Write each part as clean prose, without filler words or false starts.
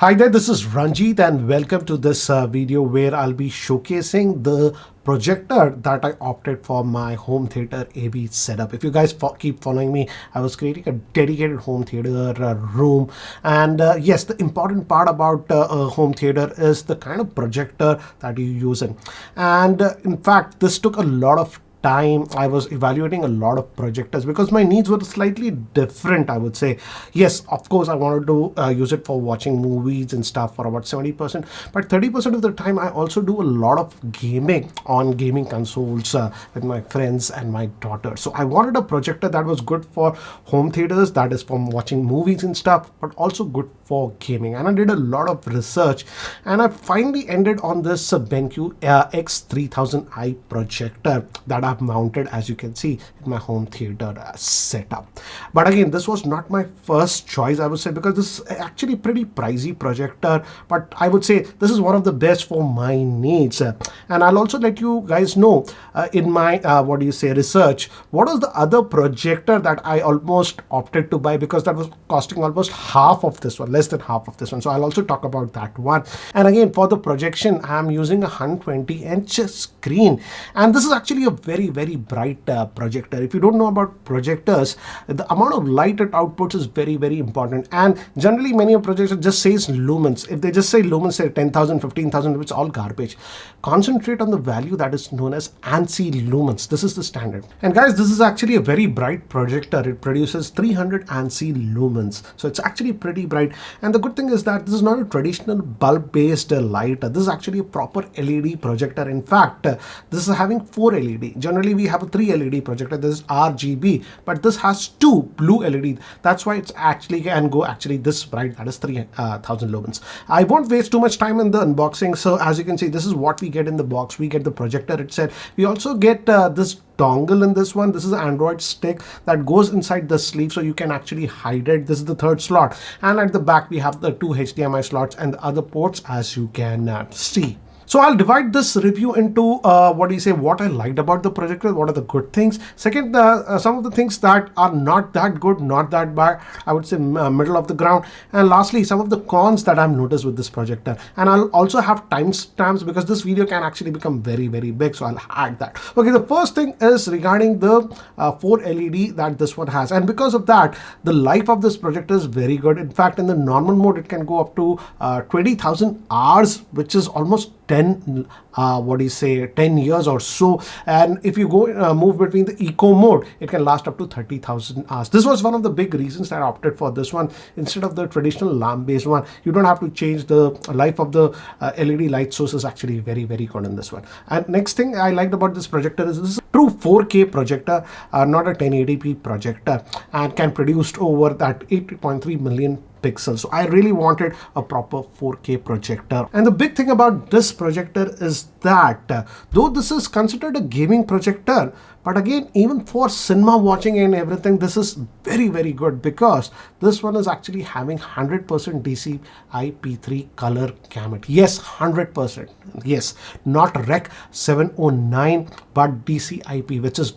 Hi there, this is Ranjit and welcome to this video where I'll be showcasing the projector that I opted for my home theater AV setup. If you guys keep following me, I was creating a dedicated home theater room, and yes, the important part about a home theater is the kind of projector that you use in. And in fact, this took a lot of time. I was evaluating a lot of projectors because my needs were slightly different, I would say. Yes, of course I wanted to use it for watching movies and stuff for about 70%, but 30% of the time I also do a lot of gaming on gaming consoles with my friends and my daughter. So I wanted a projector that was good for home theaters, that is from watching movies and stuff, but also good for gaming. And I did a lot of research and I finally ended on this BenQ X3000i projector that I've mounted, as you can see, in my home theater setup. But again, this was not my first choice, I would say, because this is actually pretty pricey projector, but I would say this is one of the best for my needs. And I'll also let you guys know in my research, what was the other projector that I almost opted to buy, because that was costing almost half of this one, less than half of this one. So I'll also talk about that one. And again, for the projection, I'm using a 120-inch screen, and this is actually a very bright projector. If you don't know about projectors, the amount of light it outputs is very important. And generally, many of projectors just says lumens. If they just say lumens, say 10,000, 15,000, it's all garbage. Concentrate on the value that is known as ANSI lumens. This is the standard. And guys, this is actually a very bright projector. It produces 300 ANSI lumens, so it's actually pretty bright. And the good thing is that this is not a traditional bulb-based light. This is actually a proper LED projector. In fact, this is having 4 LED. Generally, we have a 3 LED projector. This is RGB, but this has 2 blue LED. That's why it's actually can go actually this bright. That is 3,000 lumens. I won't waste too much time in the unboxing. So as you can see, this is what we get in the box. We get the projector itself. We also get this dongle in this one. This is an Android stick that goes inside the sleeve, so you can actually hide it. This is the 3rd slot, and at the back we have the 2 HDMI slots and the other ports, as you can see. So I'll divide this review into what I liked about the projector, what are the good things. Second, some of the things that are not that good, not that bad, I would say middle of the ground. And lastly, some of the cons that I've noticed with this projector. And I'll also have timestamps because this video can actually become very big, so I'll add that. Okay, the first thing is regarding the 4 LED that this one has. And because of that, the life of this projector is very good. In fact, in the normal mode, it can go up to 20,000 hours, which is almost 10 years or so. And if you go move between the eco mode, it can last up to 30,000 hours. This was one of the big reasons that I opted for this one instead of the traditional lamp based one. You don't have to change the life of the LED light source. Is actually very good in this one. And next thing I liked about this projector is this is a true 4K projector, not a 1080p projector, and can produce over that 8.3 million pixels. So I really wanted a proper 4K projector. And the big thing about this projector is that though this is considered a gaming projector, but again, even for cinema watching and everything, this is very good, because this one is actually having 100% DCI-P3 color gamut. Yes, 100%. Yes, not Rec 709, but DCI-P, which is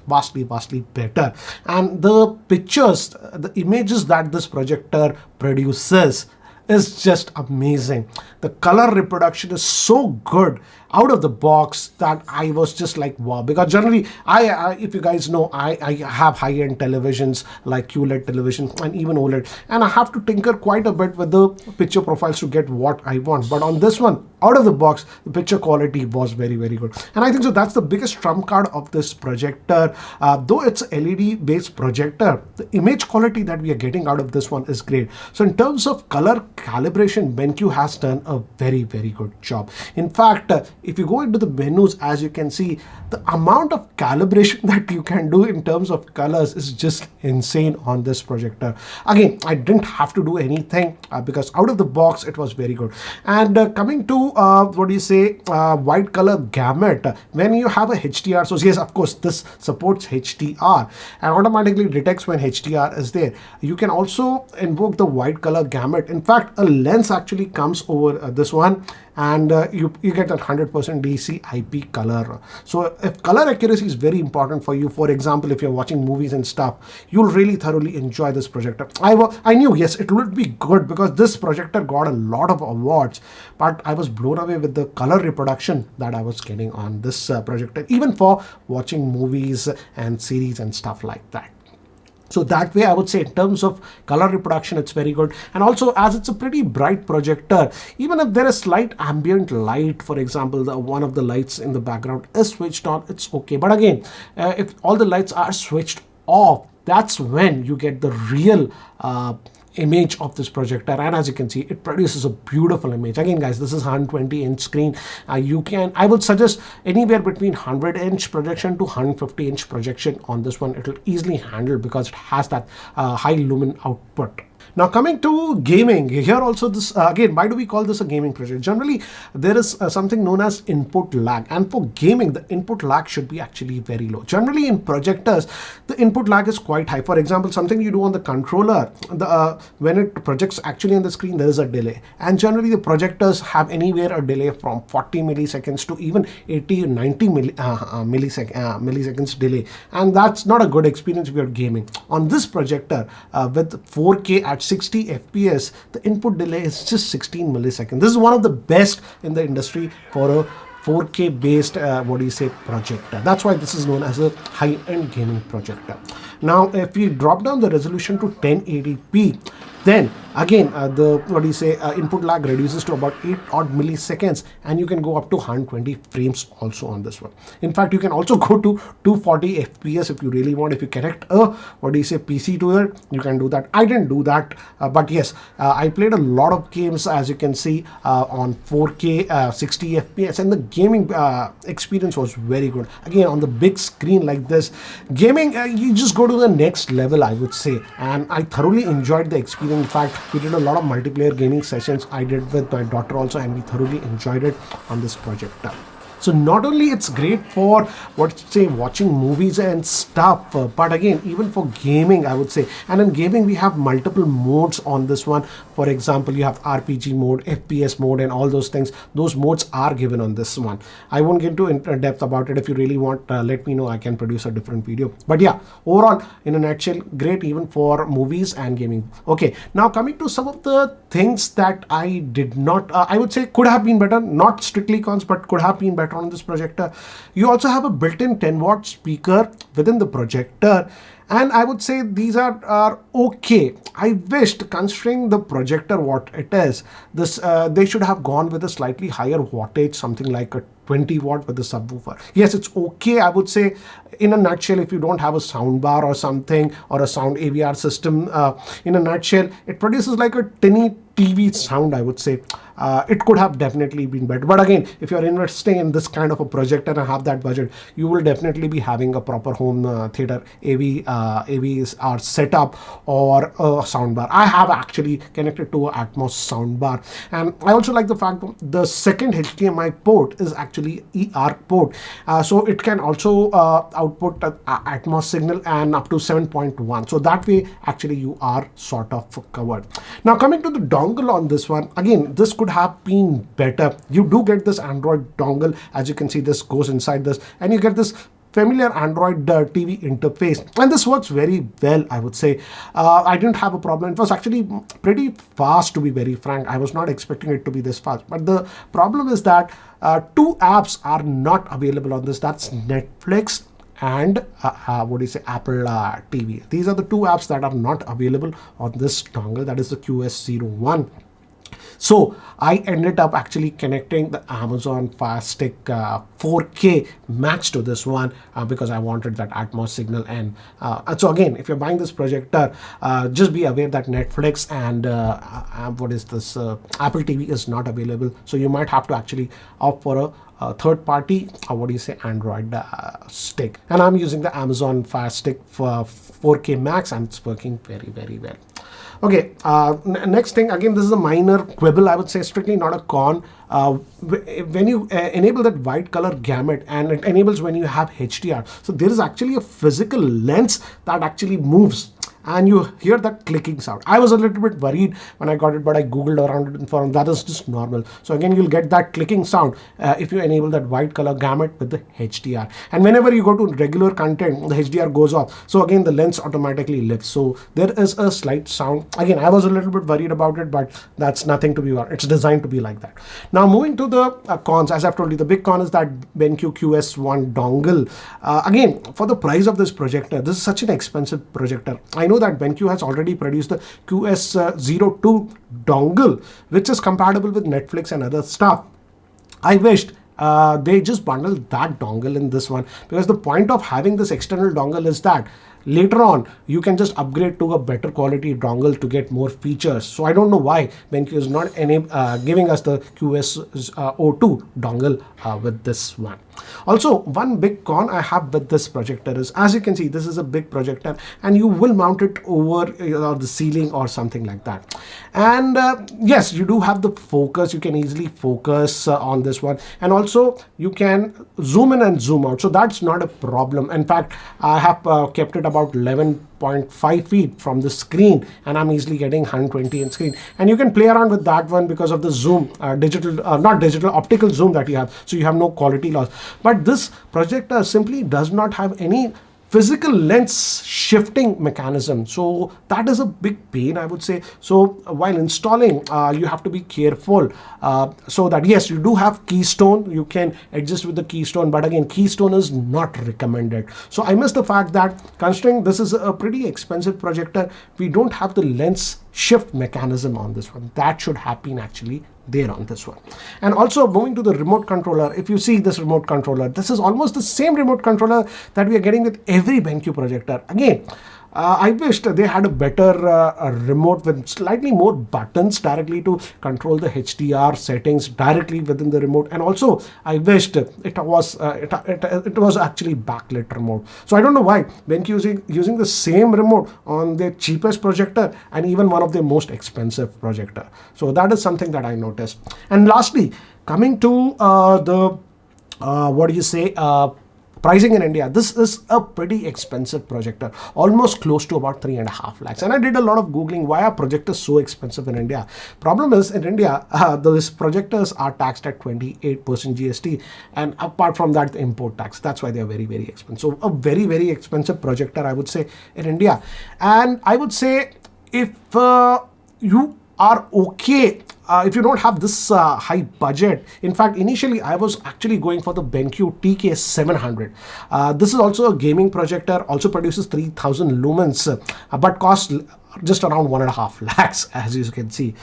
vastly better. And the pictures, the images that this projector produces is just amazing. The color reproduction is so good out of the box that I was just like, wow. Because generally, if you guys know, I have high-end televisions like QLED television and even OLED, and I have to tinker quite a bit with the picture profiles to get what I want. But on this one, out of the box, the picture quality was very good. And I think so that's the biggest trump card of this projector. Though it's LED based projector, the image quality that we are getting out of this one is great. So in terms of color calibration, BenQ has done a very good job. In fact, if you go into the menus, as you can see, the amount of calibration that you can do in terms of colors is just insane on this projector. Again, I didn't have to do anything because out of the box it was very good. And coming to what do you say, white color gamut when you have a HDR. So yes, of course, this supports HDR and automatically detects when HDR is there. You can also invoke the white color gamut. In fact, a lens actually comes over this one, and you get a 100% DC IP color. So if color accuracy is very important for you, for example, if you're watching movies and stuff, you'll really thoroughly enjoy this projector. I knew, yes, it would be good because this projector got a lot of awards, but I was blown away with the color reproduction that I was getting on this projector, even for watching movies and series and stuff like that. So that way, I would say in terms of color reproduction, it's very good. And also, as it's a pretty bright projector, even if there is slight ambient light, for example, one of the lights in the background is switched on, it's okay. But again, if all the lights are switched off, that's when you get the real image of this projector. And as you can see, it produces a beautiful image. Again, guys, this is 120-inch screen. I would suggest anywhere between 100-inch projection to 150-inch projection on this one. It will easily handle because it has that high lumen output. Now coming to gaming, here also this again, why do we call this a gaming project? Generally, there is something known as input lag, and for gaming, the input lag should be actually very low. Generally, in projectors, the input lag is quite high. For example, something you do on the controller, when it projects actually on the screen, there is a delay, and generally the projectors have anywhere a delay from 40 milliseconds to even 80 or 90 milliseconds delay, and that's not a good experience if you're gaming. On this projector, with 4K at 60 FPS, the input delay is just 16 milliseconds. This is one of the best in the industry for a 4K based projector. That's why this is known as a high-end gaming projector. Now, if we drop down the resolution to 1080p, then again input lag reduces to about 8 odd milliseconds, and you can go up to 120 frames also on this one. In fact, you can also go to 240 FPS if you really want. If you connect a PC to it, you can do that. I didn't do that, but yes, I played a lot of games, as you can see, on 4K 60 FPS, and the gaming experience was very good. Again, on the big screen like this, gaming, you just go to the next level, I would say, and I thoroughly enjoyed the experience. In fact, we did a lot of multiplayer gaming sessions. I did with my daughter also, and we thoroughly enjoyed it on this projector. So not only it's great for watching movies and stuff, but again, even for gaming, I would say. And in gaming, we have multiple modes on this one. For example, you have RPG mode, FPS mode, and all those things. Those modes are given on this one. I won't get into depth about it. If you really want, let me know. I can produce a different video. But yeah, overall, in a nutshell, great even for movies and gaming. Okay, now coming to some of the things that I did not, I would say could have been better. Not strictly cons, but could have been better on this projector. You also have a built-in 10-watt speaker within the projector, and I would say these are okay. I wished, considering the projector what it is, this they should have gone with a slightly higher wattage, something like a 20 watt with the subwoofer. Yes, it's okay, I would say. In a nutshell, if you don't have a sound bar or something, or a sound AVR system, in a nutshell, it produces like a tinny TV sound, I would say. It could have definitely been better. But again, if you're investing in this kind of a project and have that budget, you will definitely be having a proper home theater AVR setup or a soundbar. I have actually connected to an Atmos soundbar, and I also like the fact that the second HDMI port is actually eARC port, so it can also output Atmos signal and up to 7.1. So that way, actually, you are sort of covered. Now coming to the dongle on this one, again, this could have been better. You do get this Android dongle. As you can see, this goes inside this, and you get this familiar Android TV interface, and this works very well, I would say. I didn't have a problem. It was actually pretty fast, to be very frank. I was not expecting it to be this fast, but the problem is that two apps are not available on this. That's Netflix and Apple TV. These are the two apps that are not available on this dongle, that is the QS01. So I ended up actually connecting the Amazon Fire Stick 4K Max to this one because I wanted that Atmos signal. And so again, if you're buying this projector, just be aware that Netflix and Apple TV is not available. So you might have to actually opt for a third party Android stick. And I'm using the Amazon Fire Stick for 4K Max, and it's working very, very well. Okay, next thing, again, this is a minor quibble, I would say, strictly not a con. When you enable that white color gamut, and it enables when you have HDR, so there is actually a physical lens that actually moves, and you hear that clicking sound. I was a little bit worried when I got it, but I googled around it and found that is just normal. So again, you'll get that clicking sound if you enable that white color gamut with the HDR. And whenever you go to regular content, the HDR goes off, so again the lens automatically lifts. So there is a slight sound. Again, I was a little bit worried about it, but that's nothing to be worried. It's designed to be like that. Now moving to the cons, as I've told you, the big con is that BenQ QS1 dongle. Again, for the price of this projector, this is such an expensive projector. I know that BenQ has already produced the QS02 dongle, which is compatible with Netflix and other stuff. I wished they just bundled that dongle in this one, because the point of having this external dongle is that later on you can just upgrade to a better quality dongle to get more features. So I don't know why BenQ is not giving us the QS02 dongle with this one. Also, one big con I have with this projector is, as you can see, this is a big projector and you will mount it over the ceiling or something like that. And yes, you do have the focus. You can easily focus on this one, and also you can zoom in and zoom out. So that's not a problem. In fact, I have kept it about 11.5 feet from the screen, and I'm easily getting 120 in screen. And you can play around with that one because of the zoom, optical zoom that you have. So you have no quality loss. But this projector simply does not have any physical lens shifting mechanism, so that is a big pain, I would say. So while installing, you have to be careful, so that yes, you do have keystone, you can adjust with the keystone, but again, keystone is not recommended. So I miss the fact that, considering this is a pretty expensive projector, we don't have the lens shift mechanism on this one. That should happen actually there on this one. And also, moving to the remote controller, if you see this remote controller, this is almost the same remote controller that we are getting with every BenQ projector. Again, I wished they had a better remote with slightly more buttons directly to control the HDR settings directly within the remote. And also, I wished it was actually backlit remote. So I don't know why BenQ is using the same remote on their cheapest projector and even one of their most expensive projector. So that is something that I noticed. And lastly, coming to pricing in India, this is a pretty expensive projector, almost close to about 3.5 lakhs. And I did a lot of Googling, why are projectors so expensive in India? Problem is, in India, those projectors are taxed at 28% GST. And apart from that, the import tax. That's why they're very, very expensive. So a very, very expensive projector, I would say, in India. And I would say, if you are okay, if you don't have this high budget. In fact, initially I was actually going for the BenQ TK700. This is also a gaming projector, also produces 3000 lumens, but costs just around 1.5 lakhs, as you can see.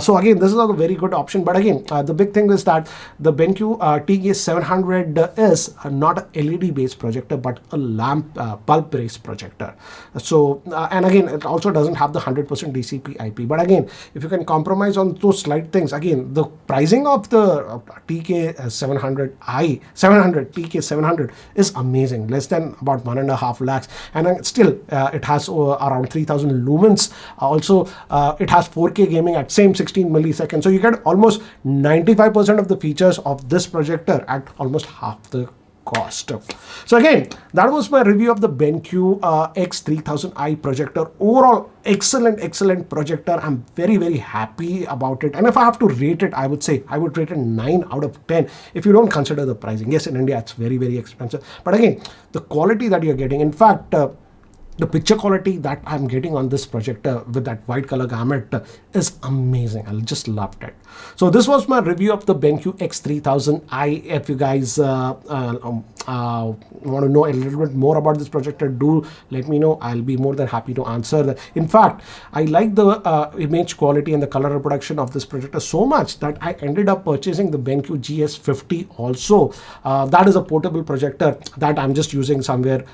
So again, this is a very good option. But again, the big thing is that the BenQ TK700 is not an LED based projector, but a lamp bulb based projector. So and again, it also doesn't have the 100% DCP IP. But again, if you can compromise on those slight things, again, the pricing of the TK700 is amazing, less than about 1.5 lakhs, and still it has around 3000 lumens. Also, it has 4K gaming at same 16 milliseconds. So you get almost 95% of the features of this projector at almost half the cost. So again, that was my review of the BenQ X3000i projector. Overall, excellent projector. I'm very, very happy about it. And if I have to rate it, I would say I would rate it 9 out of 10 if you don't consider the pricing. Yes, in India, it's very, very expensive. But again, the quality that you're getting, in fact, the picture quality that I'm getting on this projector with that white color gamut is amazing. I just loved it. So this was my review of the BenQ X3000i. If you guys want to know a little bit more about this projector, do let me know. I'll be more than happy to answer that. In fact, I like the image quality and the color reproduction of this projector so much that I ended up purchasing the BenQ GS50 also. That is a portable projector that I'm just using somewhere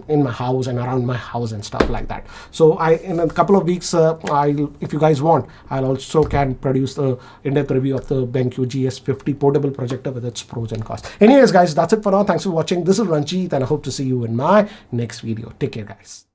in my house and around my house and stuff like that. So in a couple of weeks, if you guys want, I'll also can produce the in-depth review of the BenQ GS50 portable projector with its pros and cons. Anyways, guys, that's it for now. Thanks for watching. This is Ranjit, and I hope to see you in my next video. Take care, guys.